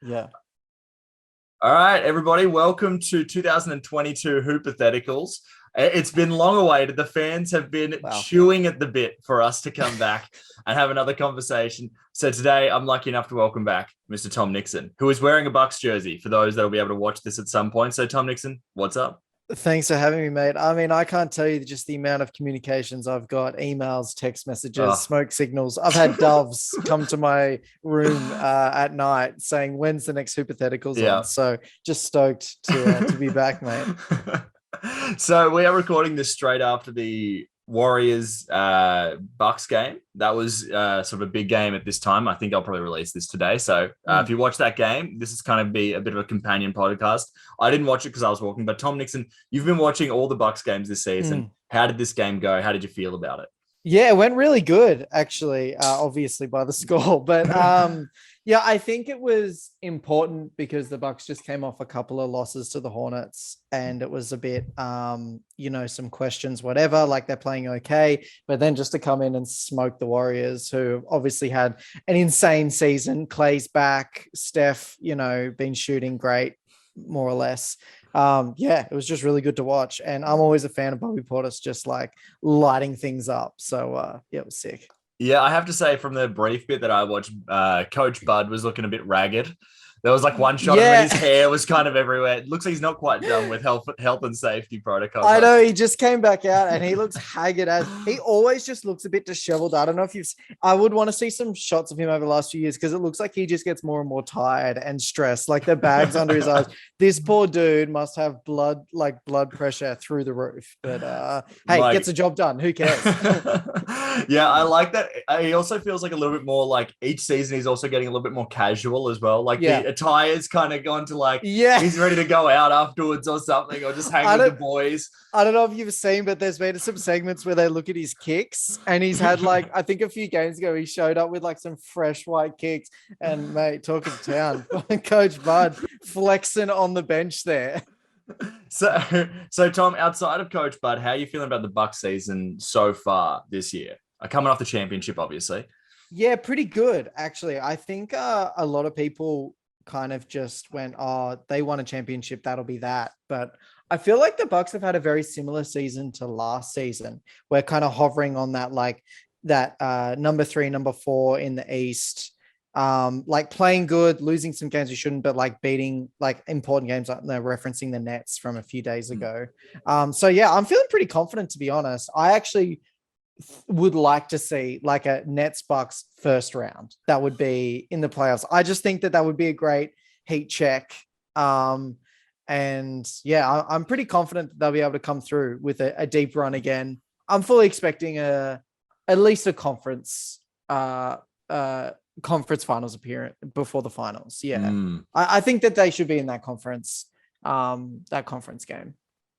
Yeah. All right, everybody, welcome to 2022 Hypotheticals. It's been long awaited. The fans have been chewing at the bit for us to come back and have another conversation. So today, I'm lucky enough to welcome back Mr. Thom Nixon, who is wearing a Bucks jersey for those that will be able to watch this at some point. So, Thom Nixon, what's up? Thanks for having me, mate. I mean, I can't tell you just the amount of communications I've got, emails, text messages, smoke signals. I've had doves come to my room at night saying, when's the next Hypotheticals on? So just stoked to be back, mate. So we are recording this straight after the Warriors Bucks game. That was sort of a big game at this time. I think I'll probably release this today. So if you watch that game, this is kind of be a bit of a companion podcast. I didn't watch it because I was walking, but Thom Nixon, you've been watching all the Bucks games this season. How did this game go? How did you feel about it? Yeah, it went really good, actually, obviously by the score. But yeah, I think it was important because the Bucks just came off a couple of losses to the Hornets, and it was a bit, some questions, whatever, like they're playing okay. But then just to come in and smoke the Warriors, who obviously had an insane season. Clay's back, Steph, been shooting great, more or less. It was just really good to watch. And I'm always a fan of Bobby Portis just like lighting things up. So it was sick. Yeah, I have to say from the brief bit that I watched, Coach Bud was looking a bit ragged. There was like one shot of him and his hair was kind of everywhere. It looks like he's not quite done with health and safety protocols. I know, he just came back out and he looks haggard as he always just looks a bit disheveled. I don't know if I would want to see some shots of him over the last few years because it looks like he just gets more and more tired and stressed, like the bags under his eyes. This poor dude must have blood pressure through the roof. But hey, gets the job done. Who cares? Yeah, I like that. He also feels like a little bit more like each season he's also getting a little bit more casual as well. Like the attire's kind of gone to like he's ready to go out afterwards or something, or just hang with the boys. I don't know if you've seen, but there's been some segments where they look at his kicks, and he's had like I think a few games ago he showed up with like some fresh white kicks. And mate, talking town, Coach Bud flexing on the bench there. So Thom, outside of Coach Bud, how are you feeling about the Bucks season so far this year? Coming off the championship, obviously. Yeah, pretty good, actually. I think a lot of people kind of just went, oh, they won a championship, that'll be that. But I feel like the Bucks have had a very similar season to last season. We're kind of hovering on that, like that number 3, number 4 in the East. Like playing good, losing some games you shouldn't, but like beating like important games. They're referencing the Nets from a few days ago. So yeah, I'm feeling pretty confident, to be honest. I actually would like to see like a Nets Bucks first round. That would be in the playoffs. I just think that would be a great heat check. And yeah, I'm pretty confident that they'll be able to come through with a deep run again. I'm fully expecting at least a conference finals appearance before the finals. Yeah. I think that they should be in that conference game.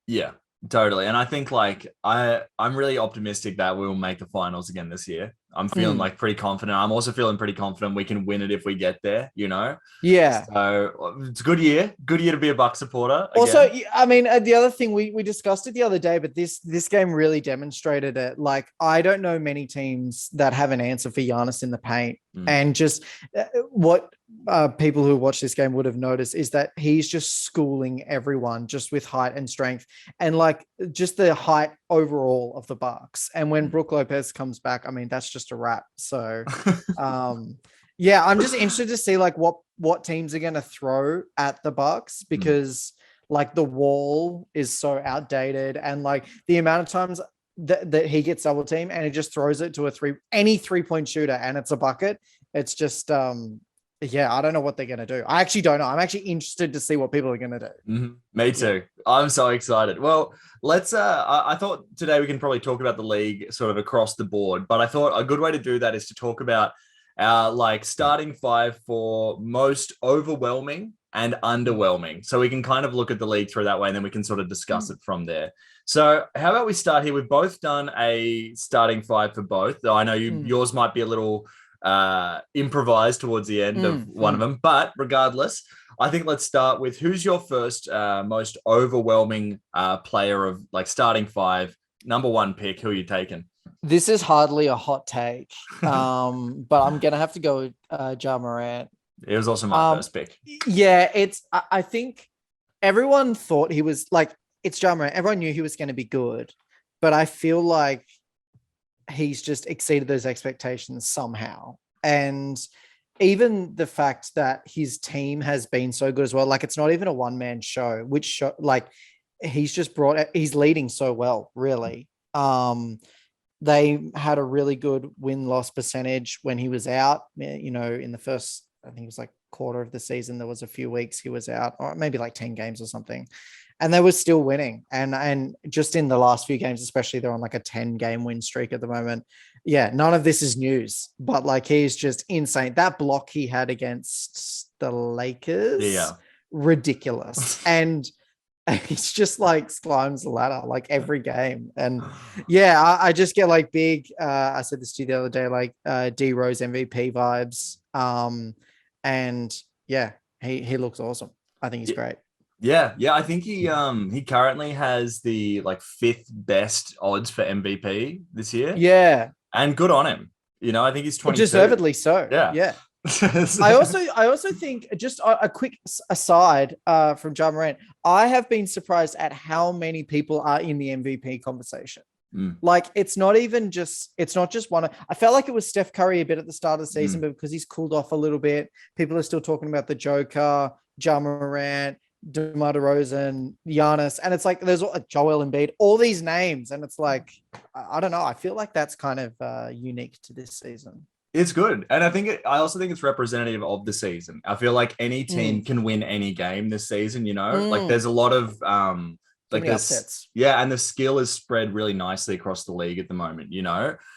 Yeah. Totally. And I think like I'm really optimistic that we'll make the finals again this year. I'm feeling like pretty confident. I'm also feeling pretty confident we can win it if we get there, Yeah. So it's a good year. Good year to be a Bucks supporter. Again. Also, I mean, the other thing we discussed it the other day, but this game really demonstrated it. Like, I don't know many teams that have an answer for Giannis in the paint. And just what people who watch this game would have noticed is that he's just schooling everyone just with height and strength and like just the height overall of the Bucks. And when Brook Lopez comes back, I mean, that's just a wrap. So, yeah, I'm just interested to see like what teams are going to throw at the Bucks because like the wall is so outdated and like the amount of times that he gets double teamed and he just throws it to any 3-point shooter and it's a bucket. It's just, yeah, I don't know what they're going to do. I actually don't know. I'm actually interested to see what people are going to do. Me too. Yeah. I'm so excited. Well, let's, I thought today we can probably talk about the league sort of across the board, but I thought a good way to do that is to talk about our like starting 5 for most overwhelming and underwhelming. So we can kind of look at the league through that way and then we can sort of discuss it from there. So how about we start here? We've both done a starting 5 for both, though I know yours might be a little improvised towards the end of one of them, but regardless, I think let's start with who's your first most overwhelming player of like starting 5, number 1 pick. Who are you taking? This is hardly a hot take, but I'm gonna have to go with Ja Morant. It was also my first pick. Yeah, I think everyone thought he was like, it's Ja Morant. Everyone knew he was going to be good, but I feel like he's just exceeded those expectations somehow. And even the fact that his team has been so good as well, like it's not even a one-man show, like he's leading so well, really. They had a really good win-loss percentage when he was out, in the first, I think it was like quarter of the season, there was a few weeks he was out, or maybe like 10 games or something. And they were still winning. And just in the last few games, especially, they're on like a 10-game win streak at the moment. Yeah, none of this is news, but like he's just insane. That block he had against the Lakers, ridiculous. And he's just like climbs the ladder like every game. And yeah, I just get like big, I said this to you the other day, like D Rose MVP vibes. And yeah, he looks awesome. I think he's great. Yeah. I think he currently has the like 5th best odds for MVP this year. Yeah. And good on him. I think he's 22. Deservedly so. Yeah. I also think, just a quick aside from Ja Morant, I have been surprised at how many people are in the MVP conversation. Like it's not just one. I felt like it was Steph Curry a bit at the start of the season, but because he's cooled off a little bit, people are still talking about the Joker, Ja Morant, DeMar DeRozan, Giannis, and it's like there's Joel Embiid, all these names, and it's like I don't know. I feel like that's kind of unique to this season. It's good, and I also think it's representative of the season. I feel like any team can win any game this season. Like there's a lot of like this upsets. Yeah, and the skill is spread really nicely across the league at the moment.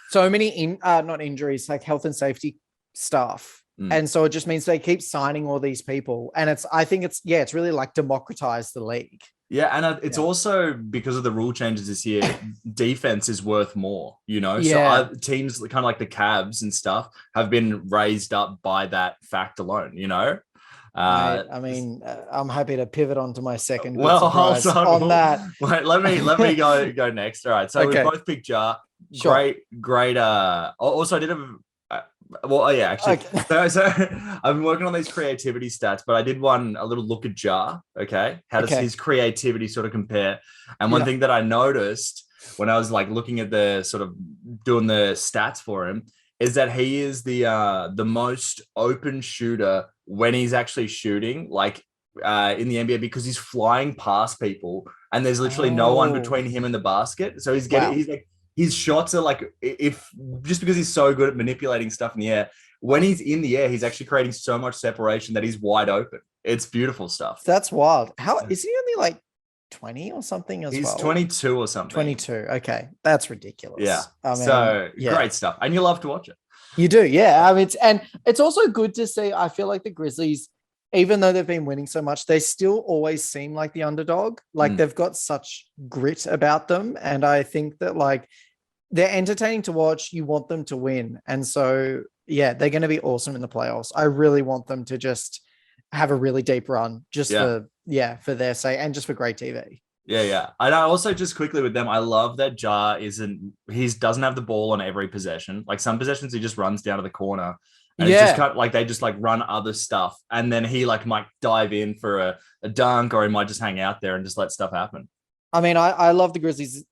So many not injuries, like health and safety stuff. And so it just means they keep signing all these people. And I think it's really like democratized the league. Yeah. And it's also because of the rule changes this year, defense is worth more, So teams kind of like the Cavs and stuff have been raised up by that fact alone, I'm happy to pivot onto my second. Well, on that. Wait, let me go next. All right. So we both picked Ja. Sure. Great. Also, I did have. Actually. Okay. So I've been working on these creativity stats, but I did a little look at Ja. Okay. How does his creativity sort of compare? And one thing that I noticed when I was like looking at the sort of doing the stats for him is that he is the most open shooter when he's actually shooting, like in the NBA, because he's flying past people and there's literally no one between him and the basket. So he's like, his shots are like, just because he's so good at manipulating stuff in the air, when he's in the air, he's actually creating so much separation that he's wide open. It's beautiful stuff. That's wild. How is he only like 20 or something as well? He's 22 or something. 22. Okay. That's ridiculous. Yeah. Great stuff. And you love to watch it. You do. Yeah. It's also good to see. I feel like the Grizzlies, even though they've been winning so much, they still always seem like the underdog. Like they've got such grit about them. And I think that like, they're entertaining to watch. You want them to win. And so, yeah, they're going to be awesome in the playoffs. I really want them to just have a really deep run for their sake and just for great TV. Yeah. And I also just quickly with them, I love that Ja doesn't have the ball on every possession. Like some possessions, he just runs down to the corner and it's just kind of like, they just like run other stuff. And then he like might dive in for a dunk, or he might just hang out there and just let stuff happen. I mean, I love the Grizzlies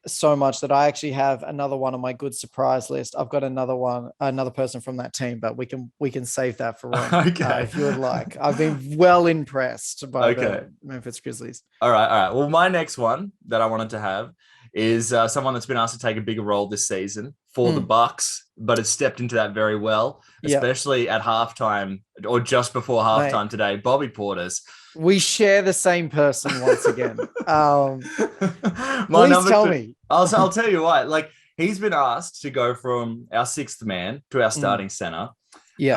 so much that I actually have another one on my good surprise list. I've got another person from that team, but we can save that for Ron, if you would like. I've been well impressed by the Memphis Grizzlies. All right. Well, my next one that I wanted to have is someone that's been asked to take a bigger role this season for the Bucks, but has stepped into that very well, especially at halftime or just before halftime today. Bobby Portis. We share the same person once again. Please tell me. I'll tell you why. Like he's been asked to go from our 6th man to our starting center. Yeah.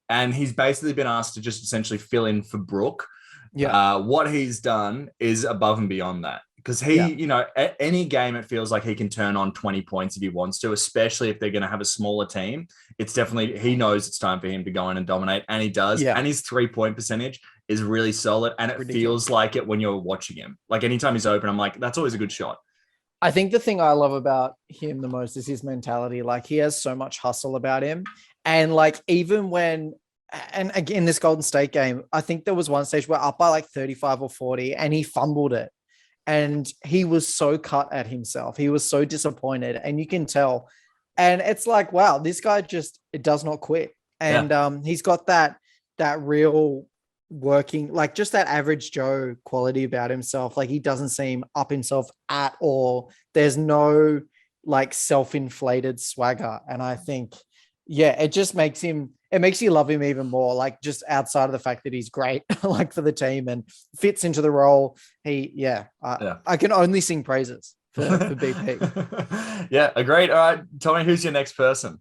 And he's basically been asked to just essentially fill in for Brook. Yeah. What he's done is above and beyond that. Because at any game, it feels like he can turn on 20 points if he wants to, especially if they're going to have a smaller team. It's definitely, he knows it's time for him to go in and dominate, and he does. Yeah. And his 3-point percentage is really solid, and it feels like it when you're watching him. Like anytime he's open, I'm like, that's always a good shot. I think the thing I love about him the most is his mentality. Like he has so much hustle about him. And like, even when And again, this Golden State game, I think there was one stage where up by like 35 or 40 and he fumbled it. And he was so cut at himself. He was so disappointed. And you can tell. And it's like, wow, this guy just it does not quit. And he's got that real working, like just that average Joe quality about himself. Like he doesn't seem up himself at all. There's no like self-inflated swagger. And I think, yeah, it just makes him, it makes you love him even more. Like just outside of the fact that he's great, like for the team and fits into the role. I can only sing praises for BP. Yeah, agreed. All right, Tommy, who's your next person?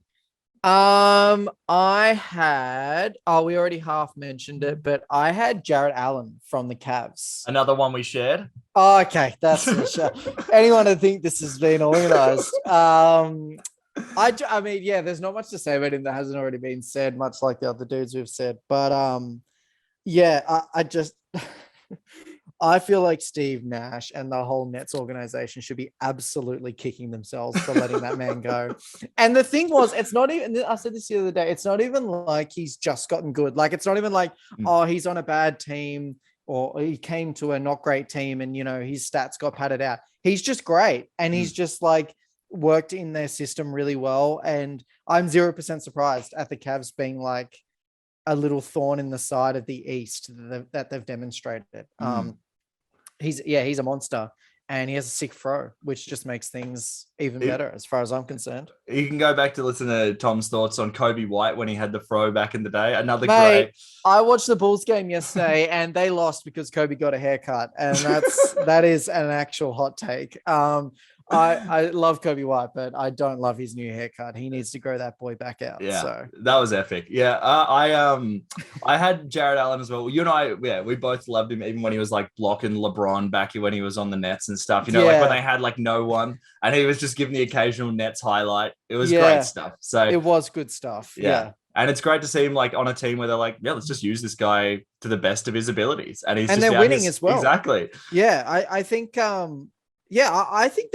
I had, we already half mentioned it, but I had Jarrett Allen from the Cavs. Another one we shared. Oh, okay, that's for sure. Anyone who think this has been organized. I mean, yeah, there's not much to say about him that hasn't already been said, much like the other dudes we've said. But yeah, I just I feel like Steve Nash and the whole Nets organization should be absolutely kicking themselves for letting that man go. And the thing was, it's not even, I said this the other day, it's not even like he's just gotten good. Like, it's not even like, oh, he's on a bad team or he came to a not great team and, you know, his stats got padded out. He's just great. And he's just like worked in their system really well. And I'm 0% surprised at the Cavs being like a little thorn in the side of the East that they've demonstrated. He's a monster and he has a sick throw, which just makes things even better as far as I'm concerned. You can go back to listen to Tom's thoughts on Kobe White when he had the throw back in the day. Another great. I watched the Bulls game yesterday and they lost because Kobe got a haircut. And that is an actual hot take. I love Kobe White, but I don't love his new haircut. He needs to grow that boy back out. Yeah, so that was epic. Yeah, I had Jarrett Allen as well. You and I, we both loved him even when he was like blocking LeBron back when he was on the Nets and stuff. You know, like when they had like no one and he was just giving the occasional Nets highlight. It was great stuff. So it was good stuff. Yeah. And it's great to see him like on a team where they're like, yeah, let's just use this guy to the best of his abilities. And they're winning as well. Exactly. Yeah, I think I think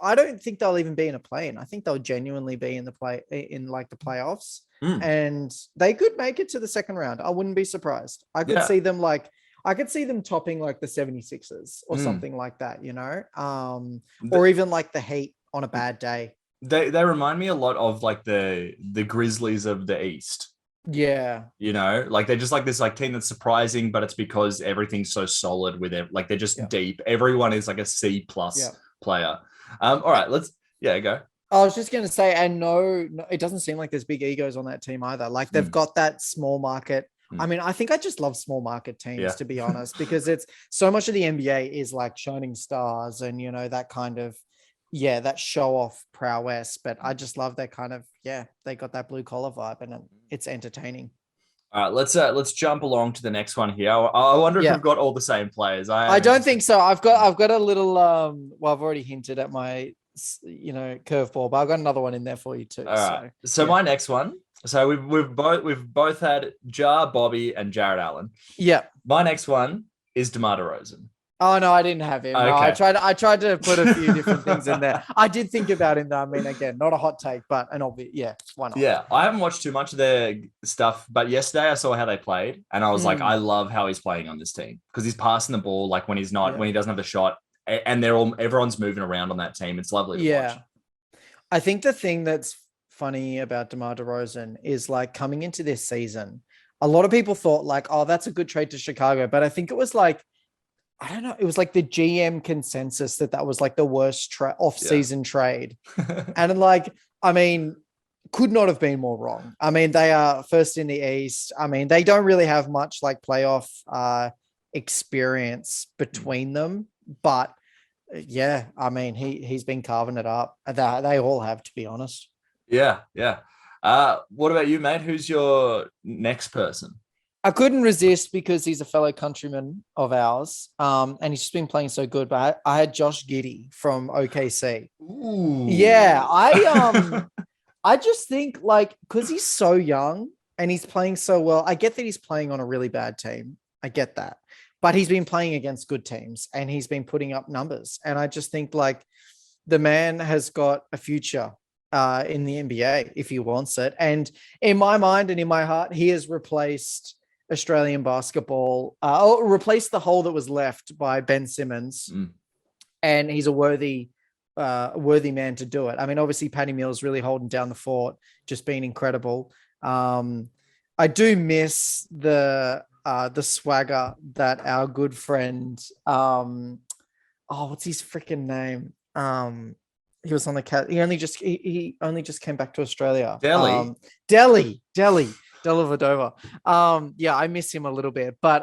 I don't think they'll even be in a play-in. I think they'll genuinely be in the playoffs and they could make it to the second round. I wouldn't be surprised. I could see them topping like the 76ers or something like that, you know, or even like the Heat on a bad day. They remind me a lot of like the Grizzlies of the East. Yeah. You know, like they're just like this like team that's surprising, but it's because everything's so solid with it. Like they're just deep. Everyone is like a C+ player. All right, let's go. I was just going to say, and no, it doesn't seem like there's big egos on that team either. Like they've got that small market. I mean, I think I just love small market teams, to be honest, because it's so much of the NBA is like shining stars and, you know, that kind of, that show off prowess. But I just love that kind of, they got that blue collar vibe and it's entertaining. All right, let's jump along to the next one here. I wonder if we've got all the same players. I don't think so. I've got a little, I've already hinted at my, you know, curveball, but I've got another one in there for you too. All right. So my next one. So we've both had Bobby and Jarrett Allen. Yeah. My next one is Demar Derozan. Oh no, I didn't have him. Okay. No, I tried to put a few different things in there. I did think about him though. I mean, again, not a hot take, but an obvious, why not? Yeah, I haven't watched too much of their stuff, but yesterday I saw how they played, and I was like, I love how he's playing on this team because he's passing the ball like when he's not, when he doesn't have the shot, and everyone's moving around on that team. It's lovely to watch. I think the thing that's funny about DeMar DeRozan is like coming into this season, a lot of people thought like, oh, that's a good trade to Chicago, but I think it was like, I don't know. It was like the GM consensus that was like the worst off-season trade. And like, I mean, could not have been more wrong. I mean, they are first in the East. I mean, they don't really have much like playoff experience between them, but I mean, he's been carving it up. They all have, to be honest. Yeah. What about you, mate? Who's your next person? I couldn't resist because he's a fellow countryman of ours, and he's just been playing so good. But I had Josh Giddey from OKC. Ooh. Yeah, I just think like because he's so young and he's playing so well. I get that he's playing on a really bad team. I get that, but he's been playing against good teams and he's been putting up numbers. And I just think like the man has got a future in the NBA if he wants it. And in my mind and in my heart, he has replaced Australian basketball, replaced the hole that was left by Ben Simmons. And he's a worthy man to do it. I mean, obviously Patty Mills really holding down the fort, just being incredible. I do miss the swagger that our good friend, what's his freaking name? He was on the cat. He only just came back to Australia. Delhi Vadova. Yeah, I miss him a little bit, but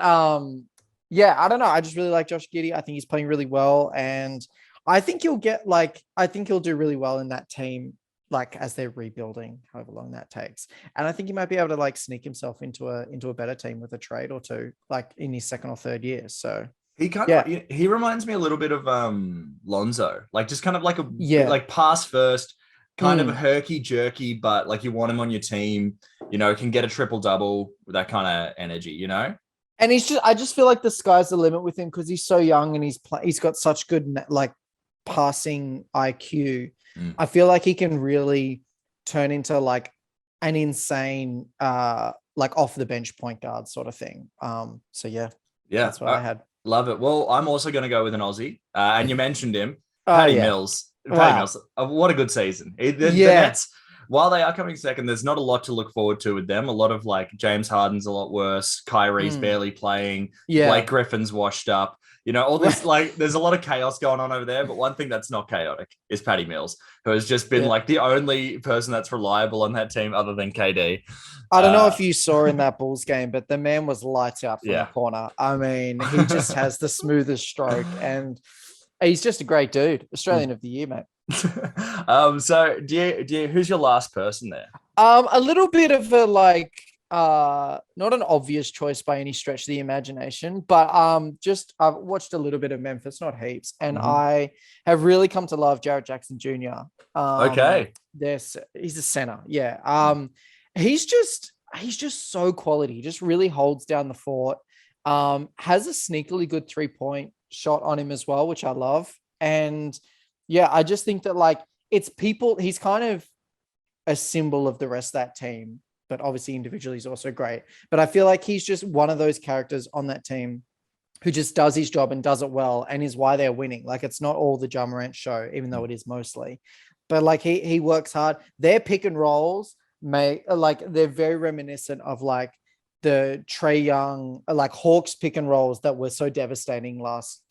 yeah, I don't know. I just really like Josh Giddey. I think he's playing really well, and I think he'll do really well in that team, like as they're rebuilding, however long that takes. And I think he might be able to like sneak himself into a better team with a trade or two, like in his second or third year. So he reminds me a little bit of Lonzo, like just kind of like like pass first, kind of herky jerky, but like you want him on your team, can get a triple double with that kind of energy, And I just feel like the sky's the limit with him because he's so young and he's got such good like passing IQ. I feel like he can really turn into like an insane like off the bench point guard sort of thing. So yeah, that's what I had. Love it. Well, I'm also going to go with an Aussie, and you mentioned him, Patty Mills. Mills. What a good season. The Nets, while they are coming second, there's not a lot to look forward to with them. A lot of like James Harden's a lot worse. Kyrie's barely playing. Blake Griffin's washed up. All this, like, there's a lot of chaos going on over there. But one thing that's not chaotic is Patty Mills, who has just been like the only person that's reliable on that team other than KD. I don't know if you saw in that Bulls game, but the man was lights out from the corner. I mean, he just has the smoothest stroke, and he's just a great dude. Australian of the Year, mate. So do you who's your last person there? A little bit of a like not an obvious choice by any stretch of the imagination, but I've watched a little bit of Memphis, not heaps, and I have really come to love Jarrett Jackson Jr. He's a center. He's just so quality. He just really holds down the fort. Has a sneakily good 3-point shot on him as well, which I love. And yeah, I just think that like he's kind of a symbol of the rest of that team, but obviously individually he's also great. But I feel like he's just one of those characters on that team who just does his job and does it well and is why they're winning. Like it's not all the Ja Morant show, even though it is mostly. But like he works hard. Their pick and rolls they're very reminiscent of like the Trae Young, like Hawks pick and rolls that were so devastating last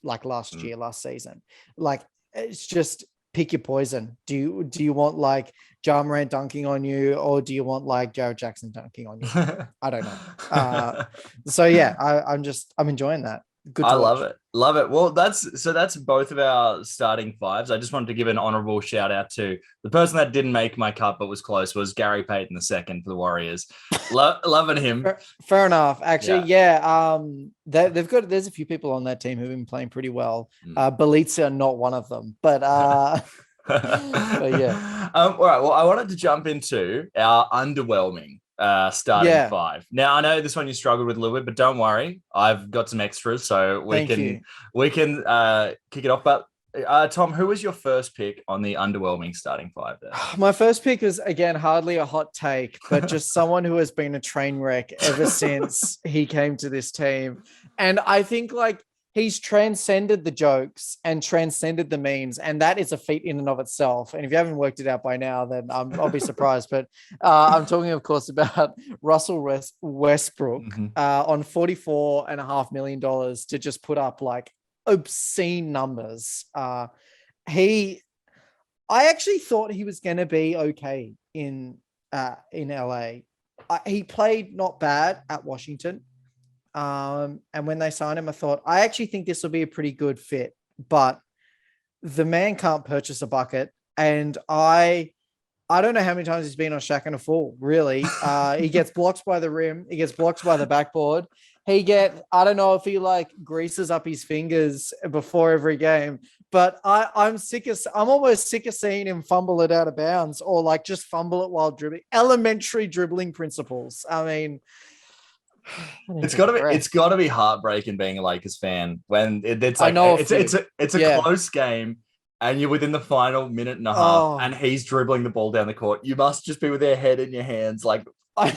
season. Like it's just pick your poison. Do you want like Ja Morant dunking on you, or do you want like Jarrett Jackson dunking on you? I don't know. So yeah, I'm enjoying that. Good to watch. Love it. Well, that's both of our starting fives. I just wanted to give an honorable shout out to the person that didn't make my cut but was close was Gary Payton II for the Warriors. Loving him. Fair enough. Actually, there's a few people on that team who've been playing pretty well. Beliza, not one of them, but but yeah. All right. Well, I wanted to jump into our underwhelming starting five. Now I know this one you struggled with a little bit, but don't worry, I've got some extras, so we can kick it off. But Tom, who was your first pick on the underwhelming starting five there? My first pick was again hardly a hot take, but just someone who has been a train wreck ever since he came to this team, and I think like he's transcended the jokes and transcended the memes, and that is a feat in and of itself. And if you haven't worked it out by now, then I'll be surprised. But I'm talking, of course, about Russell Westbrook on $44.5 million to just put up like obscene numbers. I actually thought he was going to be okay in LA. He played not bad at Washington. And when they signed him, I thought, I actually think this will be a pretty good fit, but the man can't purchase a bucket. And I don't know how many times he's been on Shaq and a Fool, really. He gets blocked by the rim. He gets blocked by the backboard. I don't know if he like greases up his fingers before every game, but I'm almost sick of seeing him fumble it out of bounds or like just fumble it while dribbling. Elementary dribbling principles. I mean, it's got to be heartbreaking being a Lakers fan when it's like it's a close game. and you're within the final minute and a half, Oh, and he's dribbling the ball down the court, you must just be with your head in your hands. Like, I,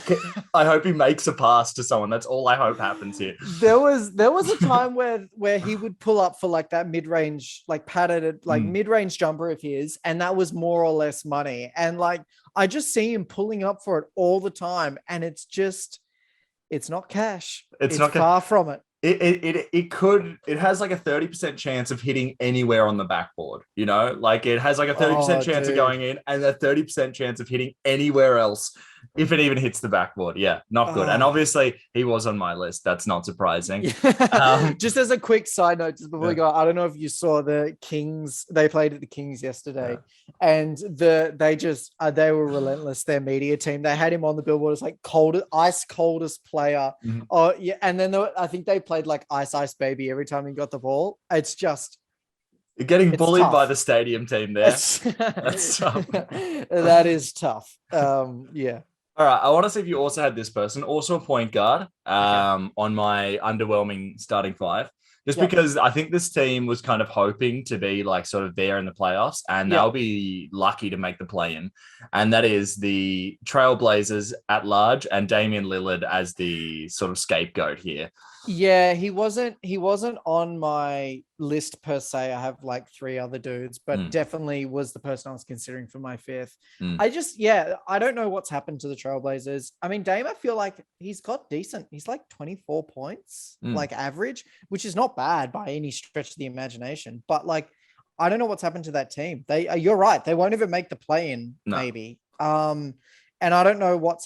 I hope he makes a pass to someone. That's all I hope happens here. there was a time where he would pull up for like that mid-range, like padded, like mid-range jumper of his, and that was more or less money. And like, I just see him pulling up for it all the time, and it's not cash. It's not far from it. It has like a 30% chance of hitting anywhere on the backboard, like it has like a 30% chance of going in and a 30% chance of hitting anywhere else if it even hits the backboard. Yeah, not good. And obviously he was on my list. That's not surprising. Just as a quick side note, just before we go, I don't know if you saw the Kings, they played at the Kings yesterday, and they were relentless, their media team. They had him on the billboard as like ice coldest player. Oh yeah. And then I think they played like Ice Baby every time he got the ball. It's just, you're getting bullied tough by the stadium team there. That's tough. That is tough. Yeah. All right. I want to see if you also had this person, also a point guard, on my underwhelming starting five, just because I think this team was kind of hoping to be like sort of there in the playoffs, and they'll be lucky to make the play-in. And that is the Trailblazers at large and Damian Lillard as the sort of scapegoat here. Yeah, he wasn't on my list per se. I have like three other dudes, but definitely was the person I was considering for my fifth. I don't know what's happened to the Trailblazers. I mean, Dame, I feel like he's got decent. He's like 24 points, like average, which is not bad by any stretch of the imagination. But like, I don't know what's happened to that team. You're right. They won't even make the play-in, maybe. And I don't know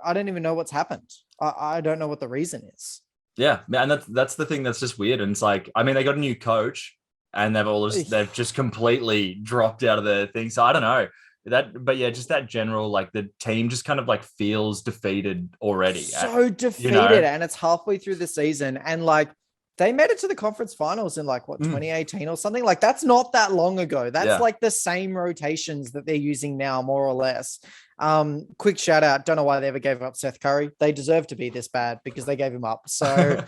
I don't even know what's happened. I don't know what the reason is. Yeah, and that's the thing that's just weird. And it's like, I mean, they got a new coach, and they've just completely dropped out of the thing. So I don't know but yeah, just that general, like the team just kind of like feels defeated already. So defeated, and it's halfway through the season, and like they made it to the conference finals in like 2018 or something. Like that's not that long ago. That's like the same rotations that they're using now, more or less. Quick shout out. Don't know why they ever gave up Seth Curry. They deserve to be this bad because they gave him up. So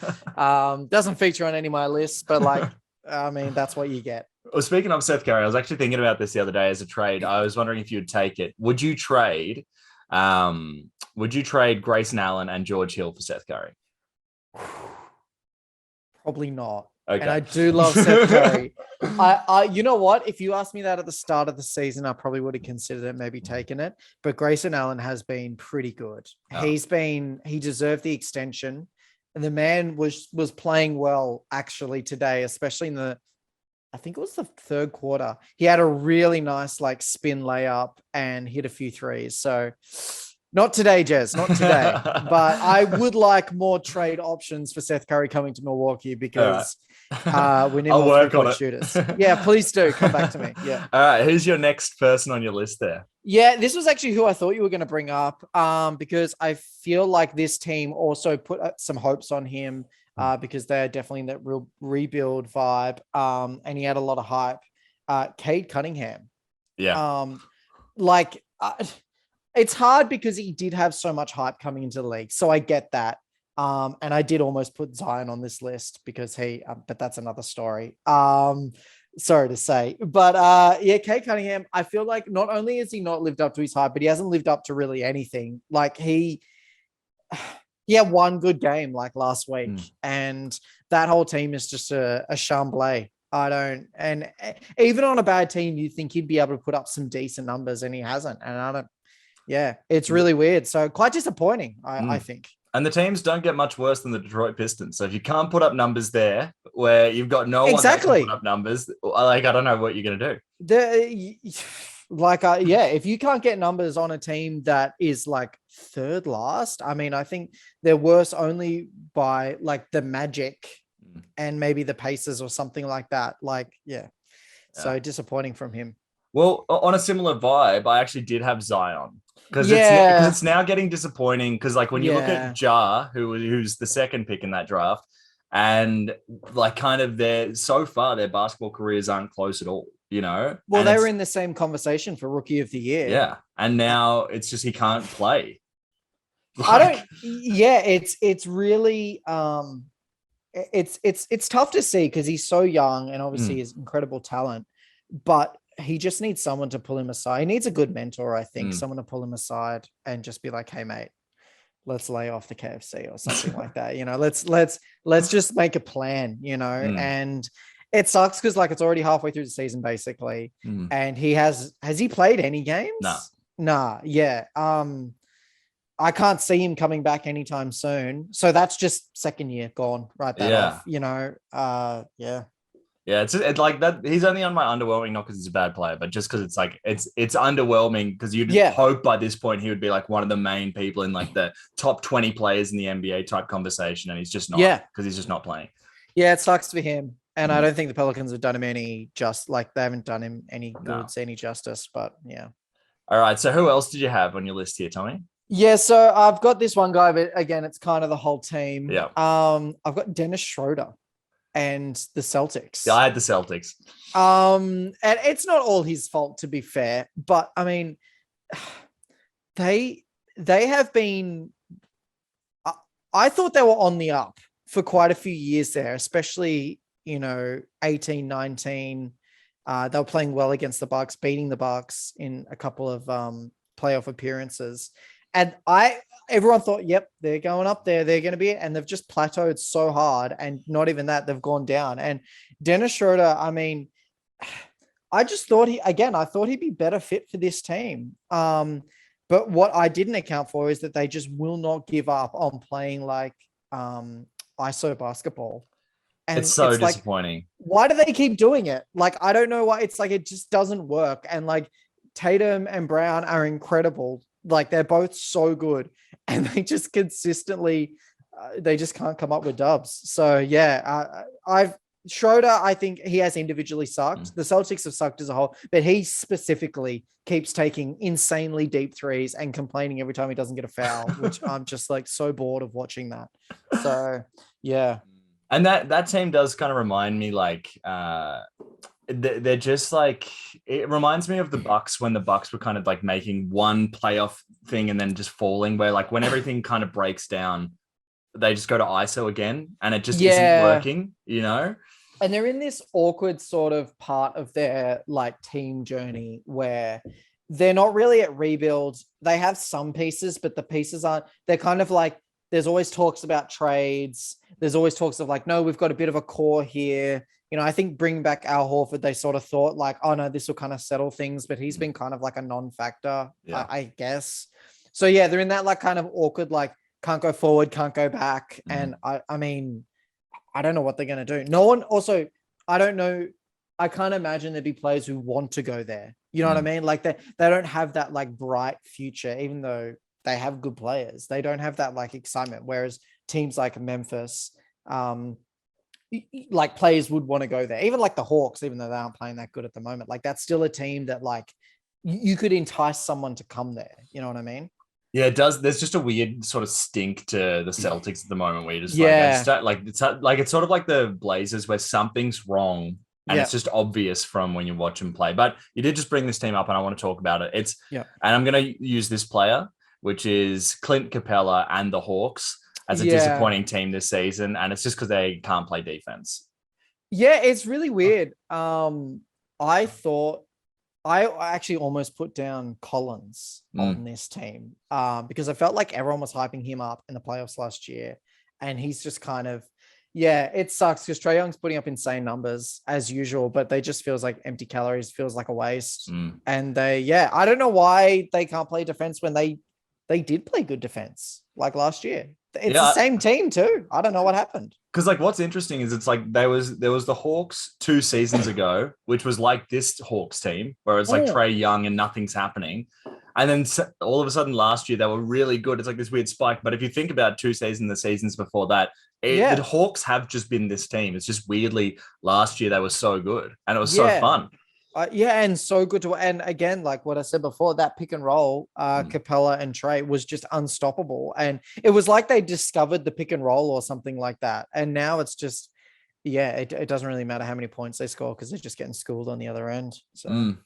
doesn't feature on any of my lists, but like, I mean, that's what you get. Well, speaking of Seth Curry, I was actually thinking about this the other day as a trade. I was wondering if you'd take it. Would you trade Grayson Allen and George Hill for Seth Curry? Probably not. Okay. And I do love Seth Curry. I you know what? If you asked me that at the start of the season, I probably would have considered it, maybe taken it. But Grayson Allen has been pretty good. Oh. He deserved the extension. And the man was playing well actually today, especially I think it was the third quarter. He had a really nice like spin layup and hit a few threes. So not today, Jez, not today. But I would like more trade options for Seth Curry coming to Milwaukee because we need more three-point shooters. Yeah, please do. Come back to me. Yeah. All right. Who's your next person on your list there? Yeah, this was actually who I thought you were going to bring up because I feel like this team also put some hopes on him because they're definitely in that real rebuild vibe. And he had a lot of hype. Cade Cunningham. Yeah. It's hard because he did have so much hype coming into the league. So I get that. And I did almost put Zion on this list because but that's another story. Sorry to say, but Cade Cunningham, I feel like not only has he not lived up to his hype, but he hasn't lived up to really anything. Like he had one good game like last week and that whole team is just a chambray. And even on a bad team, you think he'd be able to put up some decent numbers and he hasn't. And it's really weird. So quite disappointing, I think. And the teams don't get much worse than the Detroit Pistons. So if you can't put up numbers there where you've got no one that can put up numbers, like, I don't know what you're going to do. If you can't get numbers on a team that is like third last, I mean, I think they're worse only by like the Magic and maybe the Pacers or something like that. So disappointing from him. Well, on a similar vibe, I actually did have Zion. Because it's now getting disappointing. Because like when you look at Ja, who's the second pick in that draft, and like kind of so far their basketball careers aren't close at all. Well, they were in the same conversation for Rookie of the Year. Yeah, and now it's just he can't play. It's really it's tough to see because he's so young and obviously is incredible talent. but he just needs someone to pull him aside. He needs a good mentor, I think, someone to pull him aside and just be like, hey, mate, let's lay off the KFC or something like that. Let's just make a plan, and it sucks because like it's already halfway through the season basically. And has he played any games? Nah. Yeah. I can't see him coming back anytime soon. So that's just second year gone. Write that off, yeah. Yeah, it's like that. He's only on my underwhelming, not because he's a bad player, but just because it's like it's underwhelming because you'd hope by this point he would be like one of the main people in like the top 20 players in the NBA type conversation, and he's just not. Yeah, because he's just not playing. Yeah, it sucks for him, and I don't think the Pelicans have done him any they haven't done him any goods, any justice. But yeah. All right. So who else did you have on your list here, Tommy? Yeah, so I've got this one guy, but again, it's kind of the whole team. Yeah. I've got Dennis Schroeder and the Celtics. Yeah, I had the Celtics. And it's not all his fault, to be fair, but I mean, they have been. I thought they were on the up for quite a few years there, especially 18, 19. They were playing well against the Bucks, beating the Bucks in a couple of playoff appearances. And everyone thought, yep, they're going up there. They're going to be it. And they've just plateaued so hard. And not even that, they've gone down. And Dennis Schroeder, I mean, I just thought I thought he'd be better fit for this team. But what I didn't account for is that they just will not give up on playing like ISO basketball. And it's so disappointing. Like, why do they keep doing it? Like, I don't know why. It's like, it just doesn't work. And like Tatum and Brown are incredible. Like they're both so good and they just consistently, they just can't come up with dubs. So yeah, Schroeder, I think he has individually sucked. The Celtics have sucked as a whole, but he specifically keeps taking insanely deep threes and complaining every time he doesn't get a foul, which I'm just like so bored of watching that. So yeah. And that team does kind of remind me like, they're just like, it reminds me of the Bucks when the Bucks were kind of like making one playoff thing and then just falling, where like when everything kind of breaks down, they just go to ISO again and it just isn't working, And they're in this awkward sort of part of their like team journey where they're not really at rebuild. They have some pieces, but the pieces they're kind of like, there's always talks about trades. There's always talks of like, no, we've got a bit of a core here. I think bringing back Al Horford, they sort of thought like, oh no, this will kind of settle things, but he's been kind of like a non-factor, I guess. So yeah, they're in that like kind of awkward, like can't go forward, can't go back. And I mean, I don't know what they're going to do. No one also, I don't know. I can't imagine there'd be players who want to go there. You know what I mean? Like they don't have that like bright future, even though they have good players. They don't have that like excitement. Whereas teams like Memphis, like players would want to go there, even like the Hawks, even though they aren't playing that good at the moment. Like that's still a team that like you could entice someone to come there. You know what I mean? Yeah, it does. There's just a weird sort of stink to the Celtics at the moment where you just it's sort of like the Blazers where something's wrong and it's just obvious from when you watch them play. But you did just bring this team up and I want to talk about it. And I'm going to use this player, which is Clint Capela and the Hawks, as a disappointing team this season. And it's just because they can't play defense. Yeah, it's really weird. I thought I actually almost put down Collins on this team because I felt like everyone was hyping him up in the playoffs last year. And he's just kind of, it sucks because Trae Young's putting up insane numbers as usual, but they just feels like empty calories, feels like a waste. And I don't know why they can't play defense when they did play good defense like last year. It's the same team too. I don't know what happened. Because like what's interesting is it's like there was the Hawks 2 seasons ago, which was like this Hawks team, where it's like Trae Young and nothing's happening. And then all of a sudden last year, they were really good. It's like this weird spike. But if you think about the seasons before that, the Hawks have just been this team. It's just weirdly last year, they were so good. And it was so fun. And so good to, and again, like what I said before, that pick and roll, Capela and Trae was just unstoppable. And it was like they discovered the pick and roll or something like that. And now it's just, it doesn't really matter how many points they score because they're just getting schooled on the other end. So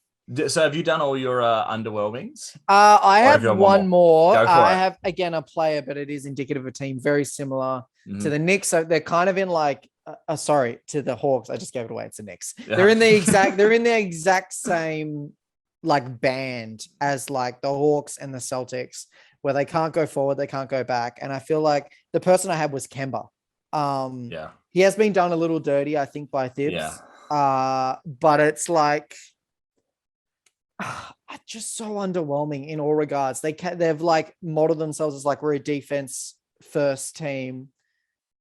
have you done all your underwhelmings? I have one more. I have, again, a player, but it is indicative of a team very similar to the Knicks. So they're kind of in like sorry, to the Hawks. I just gave it away. It's the Knicks. Yeah. They're in the exact same like band as like the Hawks and the Celtics, where they can't go forward, they can't go back. And I feel like the person I had was Kemba. He has been done a little dirty, I think, by Thibs. But it's like just so underwhelming in all regards. They've like modeled themselves as like, we're a defense first team.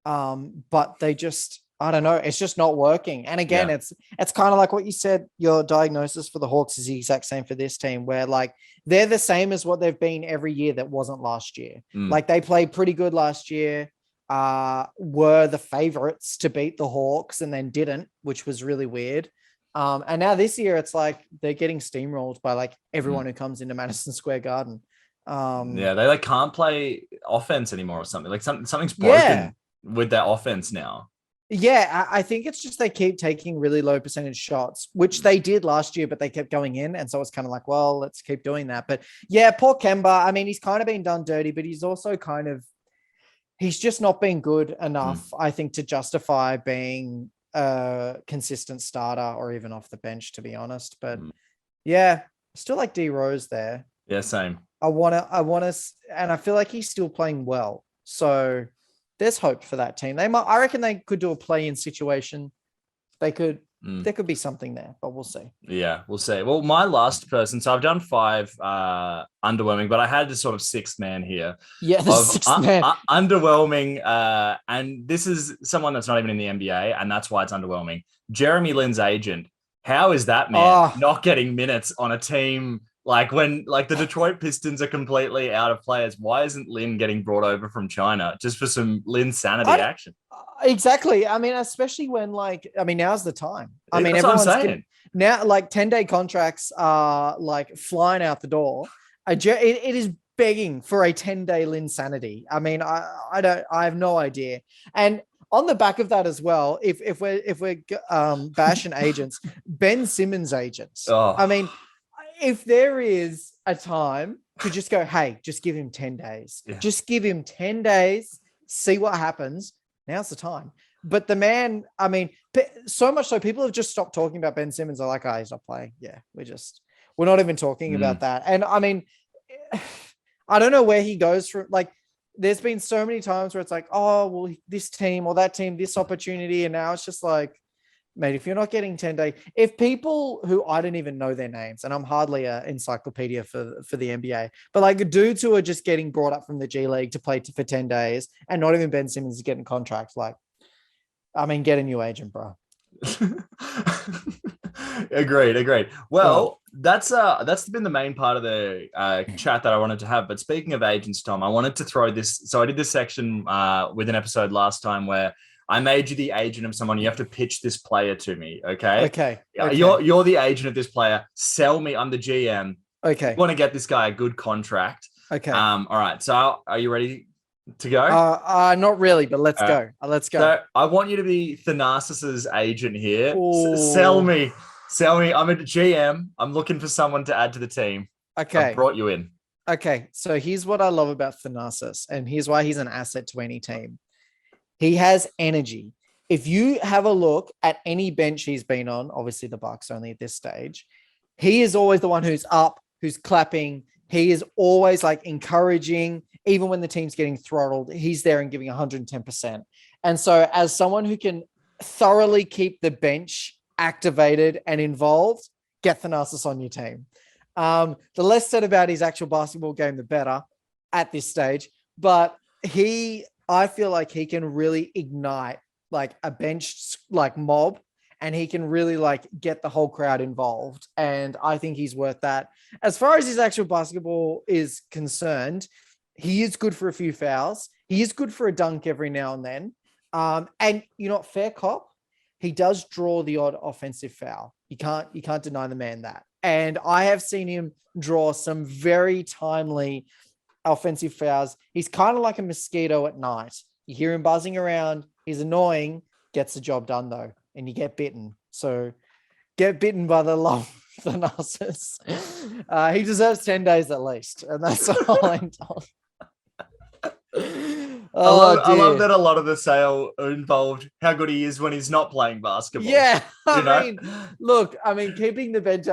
But they just, I don't know, it's just not working. And again, it's kind of like what you said, your diagnosis for the Hawks is the exact same for this team, where like they're the same as what they've been every year that wasn't last year. Like they played pretty good last year, were the favorites to beat the Hawks and then didn't, which was really weird. And now this year it's like they're getting steamrolled by like everyone who comes into Madison Square Garden. They like can't play offense anymore or something. Like something's broken with their offense now. Yeah, I think it's just they keep taking really low percentage shots, which they did last year, but they kept going in. And so it's kind of like, well, let's keep doing that. But yeah, poor Kemba. I mean, he's kind of been done dirty, but he's also he's just not been good enough, I think, to justify being a consistent starter or even off the bench, to be honest. But yeah, still like D Rose there. Yeah, same. I want to, and I feel like he's still playing well. So there's hope for that team. I reckon they could do a play-in situation. There could be something there, but we'll see. Yeah, we'll see. Well, my last person, so I've done 5 underwhelming, but I had this sort of 6th man here. Yeah, the 6th man. Underwhelming, and this is someone that's not even in the NBA, and that's why it's underwhelming. Jeremy Lin's agent. How is that man not getting minutes on a team like when like the Detroit Pistons are completely out of players? Why isn't Lin getting brought over from China just for some Lin sanity action? Exactly. I mean, especially when now's the time. I mean, that's everyone's what I'm saying. Now like 10-day contracts are like flying out the door. It is begging for a 10-day Lin sanity. I mean, I have no idea. And on the back of that as well, if we're bashing agents, Ben Simmons' agents. I mean, if there is a time to just go, hey, just give him 10 days. Yeah. Just give him 10 days, see what happens. Now's the time. But the man, I mean, so much so people have just stopped talking about Ben Simmons. They're like, he's not playing. Yeah, we're not even talking about that. And I mean, I don't know where he goes from. Like, there's been so many times where it's like, oh, well, this team or that team, this opportunity. And now it's just like, mate, if you're not getting 10 days, if people who I don't even know their names, and I'm hardly an encyclopedia for the NBA, but like dudes who are just getting brought up from the G League to play for 10 days and not even Ben Simmons is getting contracts, like, I mean, get a new agent, bro. Agreed. Well, that's been the main part of the chat that I wanted to have. But speaking of agents, Tom, I wanted to throw this. So I did this section with an episode last time where I made you the agent of someone. You have to pitch this player to me, okay? Okay. You're the agent of this player. Sell me. I'm the GM. Okay. You want to get this guy a good contract. Okay. All right. So are you ready to go? Not really, but let's go. Let's go. So I want you to be Thanasis' agent here. Sell me. I'm a GM. I'm looking for someone to add to the team. Okay. I brought you in. Okay. So here's what I love about Thanasis, and here's why he's an asset to any team. He has energy. If you have a look at any bench he's been on, obviously the Bucks only at this stage, he is always the one who's up, who's clapping. He is always like encouraging, even when the team's getting throttled, he's there and giving 110%. And so as someone who can thoroughly keep the bench activated and involved, get Thanasis on your team. The less said about his actual basketball game, the better at this stage. But I feel like he can really ignite like a bench like mob, and he can really like get the whole crowd involved. And I think he's worth that. As far as his actual basketball is concerned, he is good for a few fouls. He is good for a dunk every now and then. And you know, fair cop, he does draw the odd offensive foul. You can't deny the man that. And I have seen him draw some very timely offensive fouls. He's kind of like a mosquito at night. You hear him buzzing around. He's annoying, gets the job done though, and you get bitten. So get bitten by the love of the Narcissus. He deserves 10 days at least, and that's all I'm told. I love that a lot of the sale involved how good he is when he's not playing basketball. Yeah, I mean, keeping the bench,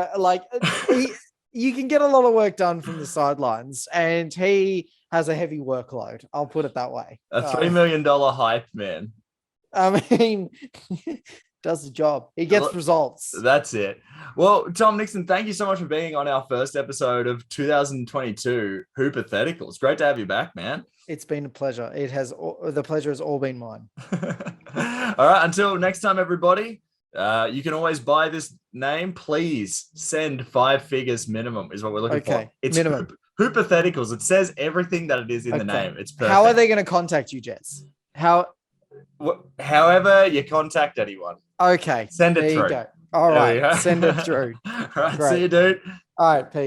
you can get a lot of work done from the sidelines, and he has a heavy workload. I'll put it that way. A $3 million hype man. I mean, does the job. He gets results. That's it. Well, Thom Nixon, thank you so much for being on our first episode of 2022 Hoopathetical. It's great to have you back, man. It's been a pleasure. The pleasure has all been mine. All right. Until next time, everybody, you can always buy this name. Please send 5 figures minimum is what we're looking for. It's minimum. Hoopatheticals. It says everything that it is in the name. It's perfect. How are they going to contact you, Jets? However you contact anyone. Okay. Send it through. You go. All right. Send it through. All right. Great. See you, dude. All right. Peace.